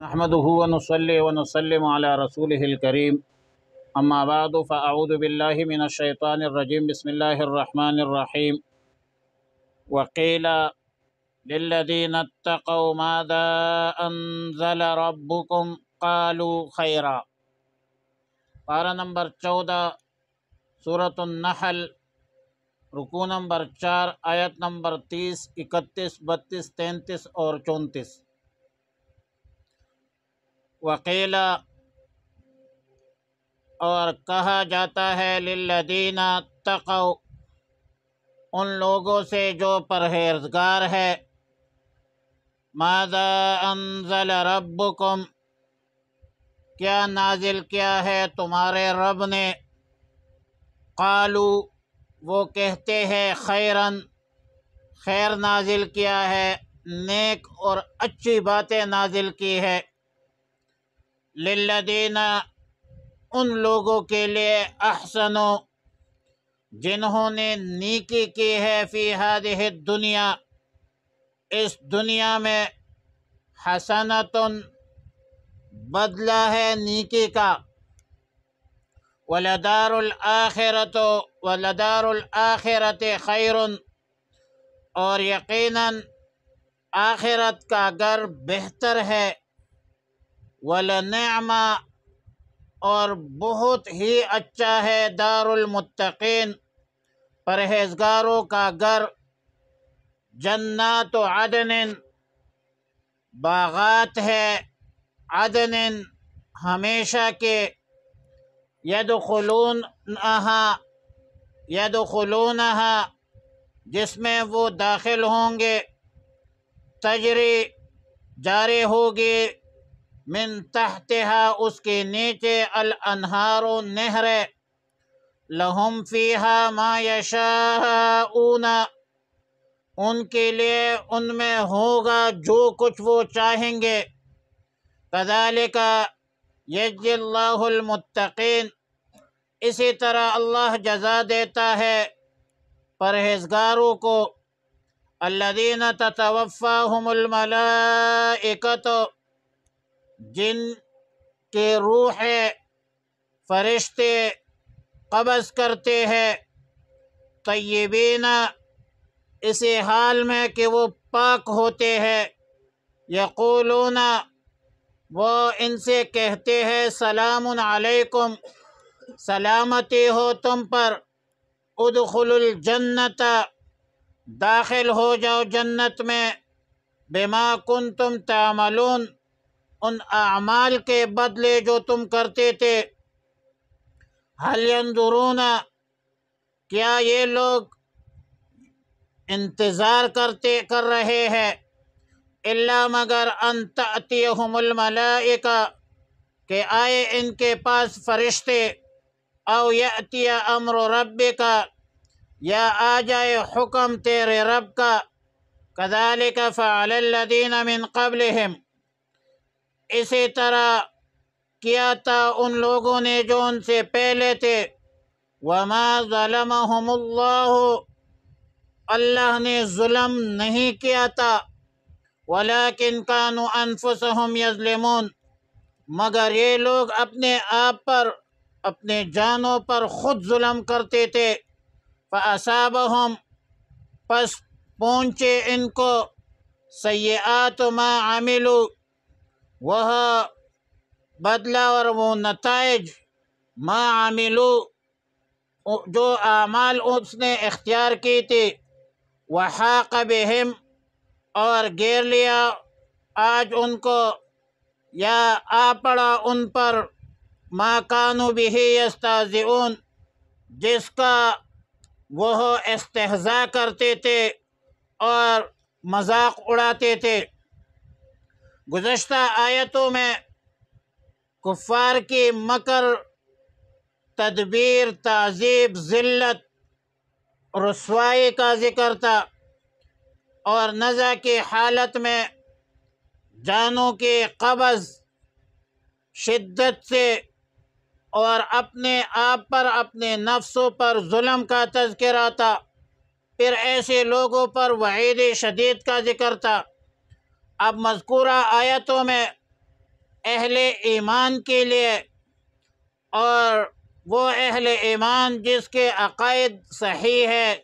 نحمده ونصلي ونسلم على رسوله الكريم أما بعد فأعوذ بالله من الشيطان الرجيم بسم الله الرحمن الرحيم وقيل للذين اتقوا ماذا أنزل ربكم قالوا خيرا۔ پارہ نمبر 14 سورۃ النحل، رکوع نمبر 4، آیت نمبر 30، 31، 32، 33 اور 34۔ وقیل اور کہا جاتا ہے للذین اتقوا ان لوگوں سے جو پرہیزگار ہے، ماذا انزل ربکم کیا نازل کیا ہے تمہارے رب نے، قالو وہ کہتے ہیں خیرن خیر نازل کیا ہے، نیک اور اچھی باتیں نازل کی ہے، للذین ان لوگوں کے لیے احسنوا جنہوں نے نیکی کی ہے، فی ہذہ الدنیا اس دنیا میں، حسنۃ بدلہ ہے نیکی کا، ولدار الآخرۃ خیر اور یقیناً آخرت کا گھر بہتر ہے، ولنعم اور بہت ہی اچھا ہے، دار المتقین پرہیزگاروں کا گھر، جنات عدن باغات ہے، عدن ہمیشہ کے، یدخلونہا جس میں وہ داخل ہوں گے، تجری جاری ہوگی، من تحتہا اس کے نیچے، الانہار نہریں، لہم فیہا ما یشاءون ان کے لیے ان میں ہوگا جو کچھ وہ چاہیں گے، کذالک یجزی اللہ المتقین اسی طرح اللہ جزا دیتا ہے پرہیزگاروں کو، الذین تتوفاہم الملائکۃ جن کے روح فرشتے قبض کرتے ہیں، طیبین اسی حال میں کہ وہ پاک ہوتے ہیں، یقولون وہ ان سے کہتے ہیں، سلام علیکم سلامتی ہو تم پر، ادخلوا الجنت داخل ہو جاؤ جنت میں، بما کنتم تعملون ان اعمال کے بدلے جو تم کرتے تھے، هل ينظرون کیا یہ لوگ انتظار کر رہے ہیں، الا مگر ان تأتیہم الملائکہ کہ آئے ان کے پاس فرشتے، او یأتی امر ربک یا آ جائے حکم تیرے رب کا، کذالک فعل الذین من قبلہم اسی طرح کیا تھا ان لوگوں نے جو ان سے پہلے تھے، وما ظلمہم اللہ نے ظلم نہیں کیا تھا، ولکن کانوا انفسہم یظلمون مگر یہ لوگ اپنے آپ پر اپنے جانوں پر خود ظلم کرتے تھے، فاصابہم پس پہنچے ان کو، سیئات ما عملوا وہ بدلہ اور وہ نتائج، ما عملوا جو اعمال اس نے اختیار کی تھی، وحاق بہم اور گھیر لیا آج ان کو یا آ پڑا ان پر، ما کانوا بہ یستہزئون جس کا وہ استہزاء کرتے تھے اور مذاق اڑاتے تھے۔ گزشتہ آیتوں میں کفار کی مکر، تدبیر، تعذیب، ذلت، رسوائی کا ذکر تھا، اور نزع کی حالت میں جانوں کے قبض شدت سے اور اپنے آپ پر اپنے نفسوں پر ظلم کا تذکرہ تھا، پھر ایسے لوگوں پر وعید شدید کا ذکر تھا۔ اب مذکورہ آیتوں میں اہل ایمان کے لیے، اور وہ اہل ایمان جس کے عقائد صحیح ہے،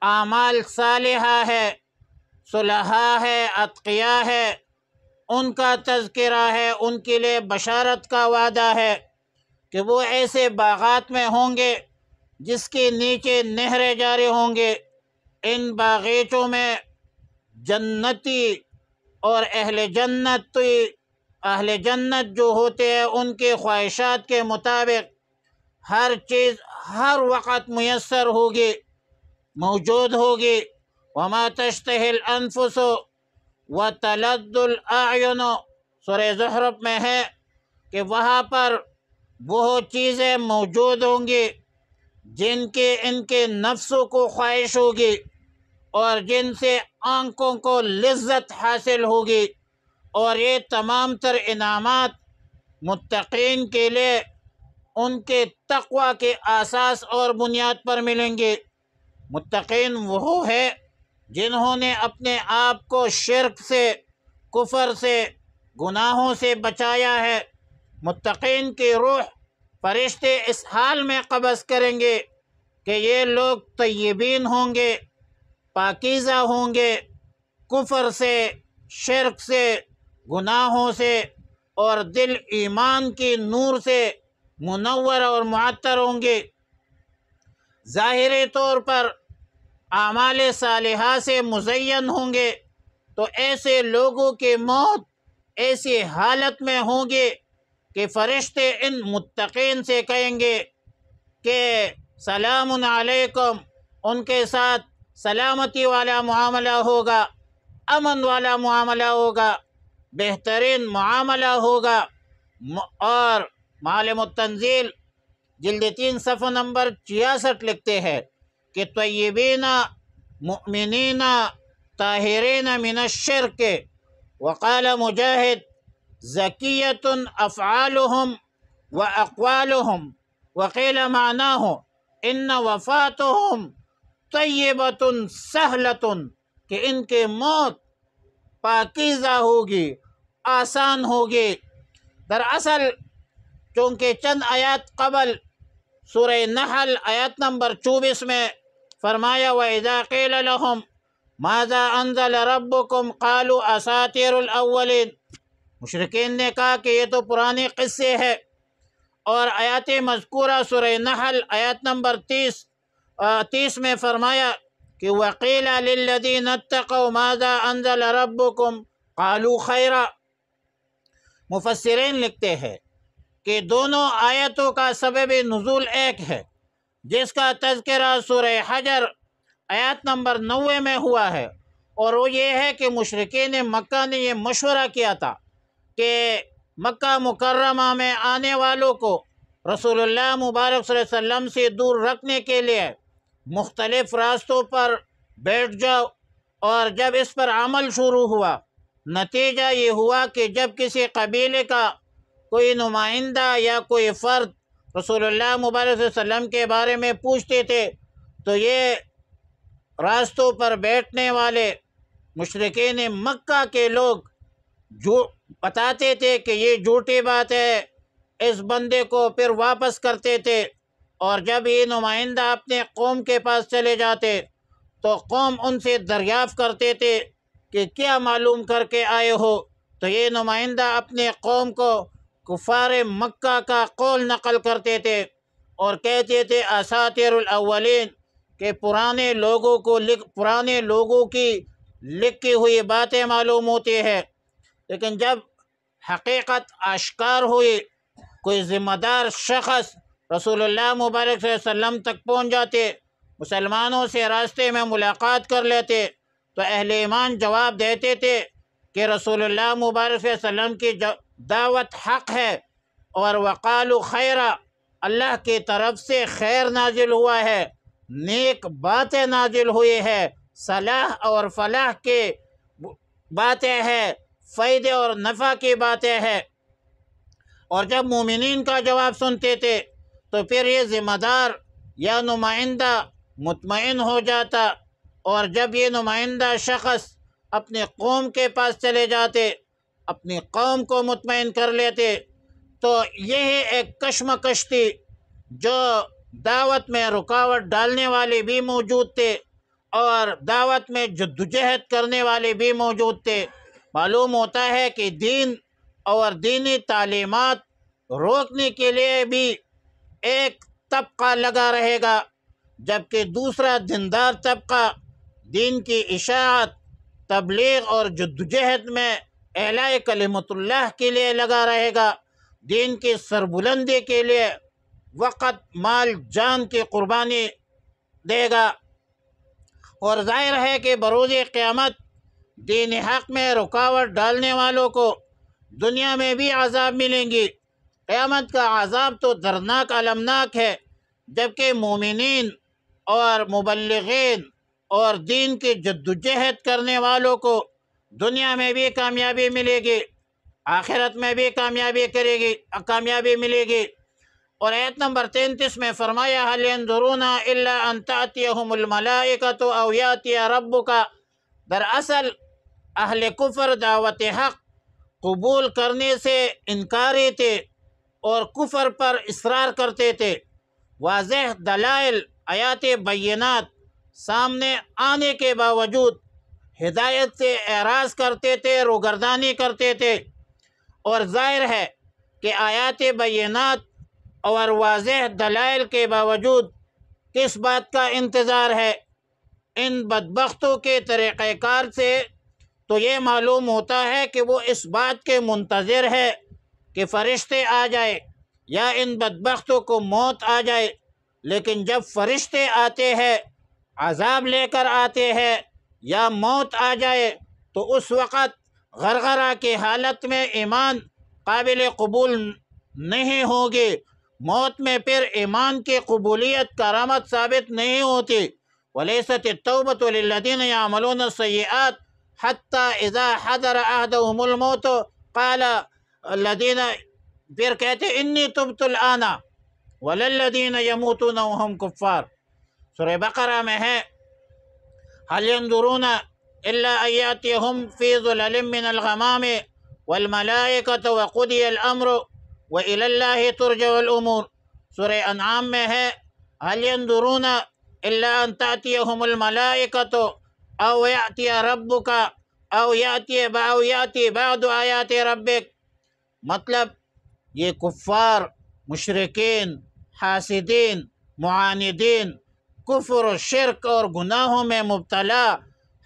اعمال صالحہ ہے، صلحاء ہے، اتقیاء ہے، ان کا تذکرہ ہے، ان کے لیے بشارت کا وعدہ ہے کہ وہ ایسے باغات میں ہوں گے جس کے نیچے نہریں جاری ہوں گے۔ ان باغیچوں میں جنتی اور اہل جنت جو ہوتے ہیں ان کے خواہشات کے مطابق ہر چیز ہر وقت میسر ہوگی، موجود ہوگی۔ وما تشتہی الانفس وتلذ الاعین، سورہ زخرف میں ہے کہ وہاں پر وہ چیزیں موجود ہوں گی جن کے ان کے نفسوں کو خواہش ہوگی اور جن سے آنکھوں کو لذت حاصل ہوگی، اور یہ تمام تر انعامات متقین کے لیے ان کے تقوی کے اساس اور بنیاد پر ملیں گے۔ متقین وہ ہے جنہوں نے اپنے آپ کو شرک سے، کفر سے، گناہوں سے بچایا ہے۔ متقین کی روح فرشتے اس حال میں قبض کریں گے کہ یہ لوگ طیبین ہوں گے، پاکیزہ ہوں گے، کفر سے، شرک سے، گناہوں سے، اور دل ایمان کی نور سے منور اور معطر ہوں گے۔ ظاہری طور پر اعمال صالحہ سے مزین ہوں گے، تو ایسے لوگوں کی موت ایسی حالت میں ہوں گے کہ فرشتے ان متقین سے کہیں گے کہ سلام علیکم، ان کے ساتھ سلامتی والا معاملہ ہوگا، امن والا معاملہ ہوگا، بہترین معاملہ ہوگا۔ اور معالم التنزیل جلد 3 صفحہ نمبر 66 لکھتے ہیں کہ طیبین مؤمنین طاہرین من الشرک، وقال مجاہد زکیۃ افعالهم واقوالهم، وقیل معناہ ان وفاتهم طیبۃ سہلۃ، کہ ان کے موت پاکیزہ ہوگی، آسان ہوگی۔ دراصل چونکہ چند آیات قبل سورہ نحل آیت نمبر 24 میں فرمایا وَإِذَا قِيلَ لَهُمْ مَاذَا أَنزَلَ رَبُّكُمْ قَالُوا أَسَاطِيرُ الْأَوَّلِينَ، مشرکین نے کہا کہ یہ تو پرانے قصے ہے۔ اور آیات مذکورہ سورہ نحل آیت نمبر 30 میں فرمایا کہ وَقِيلَ لِلَّذِينَ اتَّقَوْا مَاذَا أَنزَلَ رَبُّكُمْ قَالُوا خَيْرًا۔ مفسرین لکھتے ہیں کہ دونوں آیتوں کا سبب نزول ایک ہے، جس کا تذکرہ سورہ حجر آیت نمبر 90 میں ہوا ہے، اور وہ یہ ہے کہ مشرکین مکہ نے یہ مشورہ کیا تھا کہ مکہ مکرمہ میں آنے والوں کو رسول اللہ مبارک صلی اللہ علیہ وسلم سے دور رکھنے کے لیے مختلف راستوں پر بیٹھ جاؤ۔ اور جب اس پر عمل شروع ہوا، نتیجہ یہ ہوا کہ جب کسی قبیلے کا کوئی نمائندہ یا کوئی فرد رسول اللہ مبارک صلی اللہ علیہ وسلم کے بارے میں پوچھتے تھے تو یہ راستوں پر بیٹھنے والے مشرکین مکہ کے لوگ جو بتاتے تھے کہ یہ جھوٹی بات ہے، اس بندے کو پھر واپس کرتے تھے۔ اور جب یہ نمائندہ اپنے قوم کے پاس چلے جاتے تو قوم ان سے دریافت کرتے تھے کہ کیا معلوم کر کے آئے ہو، تو یہ نمائندہ اپنے قوم کو کفار مکہ کا قول نقل کرتے تھے اور کہتے تھے اساطیر الاولین، کہ پرانے لوگوں کی لکھی ہوئی باتیں معلوم ہوتی ہے۔ لیکن جب حقیقت آشکار ہوئی، کوئی ذمہ دار شخص رسول اللہ مبارک صلی اللہ علیہ وسلم تک پہنچ جاتے، مسلمانوں سے راستے میں ملاقات کر لیتے، تو اہل ایمان جواب دیتے تھے کہ رسول اللہ مبارک صلی اللہ علیہ وسلم کی دعوت حق ہے، اور وقالوا خیرا، اللہ کی طرف سے خیر نازل ہوا ہے، نیک باتیں نازل ہوئی ہے، صلاح اور فلاح کی باتیں ہیں، فائدے اور نفع کی باتیں ہیں۔ اور جب مومنین کا جواب سنتے تھے تو پھر یہ ذمہ دار یا نمائندہ مطمئن ہو جاتا، اور جب یہ نمائندہ شخص اپنے قوم کے پاس چلے جاتے، اپنی قوم کو مطمئن کر لیتے۔ تو یہی ایک کشمکش تھی، جو دعوت میں رکاوٹ ڈالنے والے بھی موجود تھے اور دعوت میں جدوجہد کرنے والے بھی موجود تھے۔ معلوم ہوتا ہے کہ دین اور دینی تعلیمات روکنے کے لیے بھی ایک طبقہ لگا رہے گا، جبکہ دوسرا دیندار طبقہ دین کی اشاعت، تبلیغ اور جدوجہد میں اعلاء کلمت اللہ کے لیے لگا رہے گا، دین کی سربلندی کے لیے وقت، مال، جان کی قربانی دے گا۔ اور ظاہر ہے کہ بروز قیامت دین حق میں رکاوٹ ڈالنے والوں کو دنیا میں بھی عذاب ملیں گی۔ قیامت کا عذاب تو دردناک، المناک ہے، جبکہ مومنین اور مبلغین اور دین کی جدوجہد کرنے والوں کو دنیا میں بھی کامیابی ملے گی، آخرت میں بھی کامیابی ملے گی۔ اور آیت نمبر 33 میں فرمایا هل ينظرون الا ان تأتيهم الملائکۃ او یأتی ربک۔ دراصل اہل کفر دعوت حق قبول کرنے سے انکاری تھے اور کفر پر اصرار کرتے تھے۔ واضح دلائل، آیات بینات سامنے آنے کے باوجود ہدایت سے اعراض کرتے تھے، روگردانی کرتے تھے۔ اور ظاہر ہے کہ آیات بینات اور واضح دلائل کے باوجود کس بات کا انتظار ہے؟ ان بدبختوں کے طریقہ کار سے تو یہ معلوم ہوتا ہے کہ وہ اس بات کے منتظر ہے کہ فرشتے آ جائے یا ان بدبختوں کو موت آ جائے۔ لیکن جب فرشتے آتے ہیں، عذاب لے کر آتے ہیں یا موت آ جائے، تو اس وقت غرغرہ کی حالت میں ایمان قابل قبول نہیں ہوگی۔ موت میں پھر ایمان کی قبولیت کرامت ثابت نہیں ہوتی۔ وَلَيْسَتِ التَّوْبَةُ لِلَّذِينَ يَعْمَلُونَ السَّيِّئَاتِ حَتَّى إِذَا حَضَرَ أَحَدَهُمُ الْمَوْتُ قَالَ الَّذِينَ، پھر کہتے إِنِّي تُبْتُ الْآنَ وَلَا الَّذِينَ يَمُوتُونَ وَهُمْ كُفَّارٌ۔ سورہ بقرہ میں ہے هل ينظرون إلا أن يأتيهم في ظلل من الغمام والملائكة وقضي الأمر وإلى الله ترجع الأمور۔ سورہ انعام میں ہے هل ينظرون إلا أن تأتيهم الملائكة أو يأتي ربك أو يأتي بعض آيات ربك۔ مطلب یہ کفار، مشرکین، حاسدین، معاندین، کفر و شرک اور گناہوں میں مبتلا،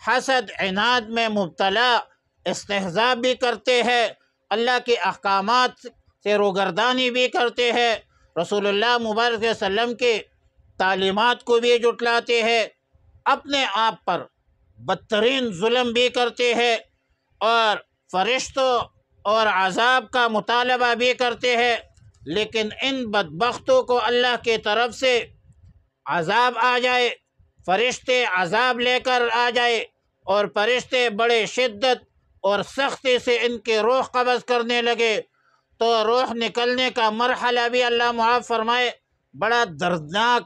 حسد، عناد میں مبتلا، استہزاء بھی کرتے ہیں، اللہ کے احکامات سے روگردانی بھی کرتے ہیں، رسول اللہ مبارک صلی اللہ علیہ وسلم کی تعلیمات کو بھی جھٹلاتے ہیں، اپنے آپ پر بدترین ظلم بھی کرتے ہیں، اور فرشتوں اور عذاب کا مطالبہ بھی کرتے ہیں۔ لیکن ان بدبختوں کو اللہ کی طرف سے عذاب آ جائے، فرشتے عذاب لے کر آ جائے، اور فرشتے بڑے شدت اور سختی سے ان کے روح قبض کرنے لگے، تو روح نکلنے کا مرحلہ بھی اللہ معاف فرمائے بڑا دردناک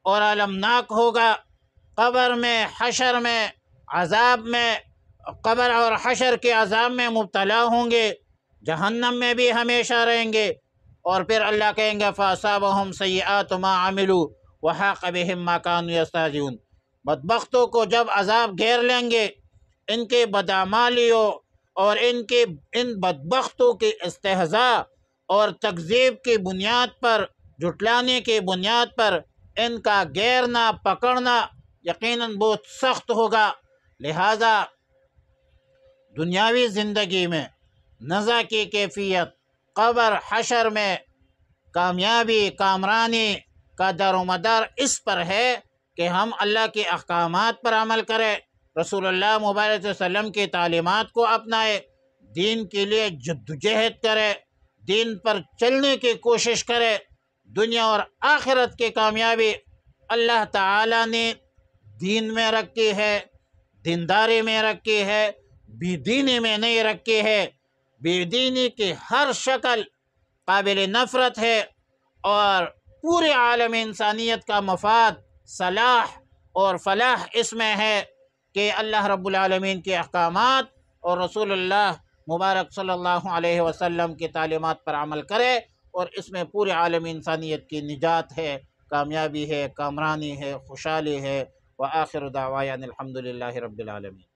اور المناک ہوگا۔ قبر میں، حشر میں، عذاب میں، قبر اور حشر کے عذاب میں مبتلا ہوں گے، جہنم میں بھی ہمیشہ رہیں گے، اور پھر اللہ کہیں گے فَأَصَابَهُمْ سَيِّئَاتُ مَا عَمِلُوا وَحَاقَ بِهِم مَّا كَانُوا يَسْتَهْزِئُونَ۔ بدبختوں کو جب عذاب گھیر لیں گے، ان کے بدعمالیوں اور ان بدبختوں کی استہزاء اور تکذیب کی بنیاد پر، جھٹلانے کی بنیاد پر ان کا گھیرنا، پکڑنا یقیناً بہت سخت ہوگا۔ لہذا دنیاوی زندگی میں نزا کی کیفیت، قبر، حشر میں کامیابی، کامرانی کا در و مدار اس پر ہے کہ ہم اللہ کے احکامات پر عمل کریں، رسول اللہ مبارک صلی اللہ علیہ وسلم کی تعلیمات کو اپنائیں، دین کے لیے جدوجہد کریں، دین پر چلنے کی کوشش کریں۔ دنیا اور آخرت کی کامیابی اللہ تعالیٰ نے دین میں رکھی ہے، دینداری میں رکھی ہے، بے دینی میں نہیں رکھی ہے۔ بے دینی کی ہر شکل قابل نفرت ہے، اور پورے عالم انسانیت کا مفاد، صلاح اور فلاح اس میں ہے کہ اللہ رب العالمین کے احکامات اور رسول اللہ مبارک صلی اللہ علیہ وسلم کی تعلیمات پر عمل کرے، اور اس میں پورے عالم انسانیت کی نجات ہے، کامیابی ہے، کامرانی ہے، خوشحالی ہے۔ وآخر دعوانا الحمد للہ رب العالمین۔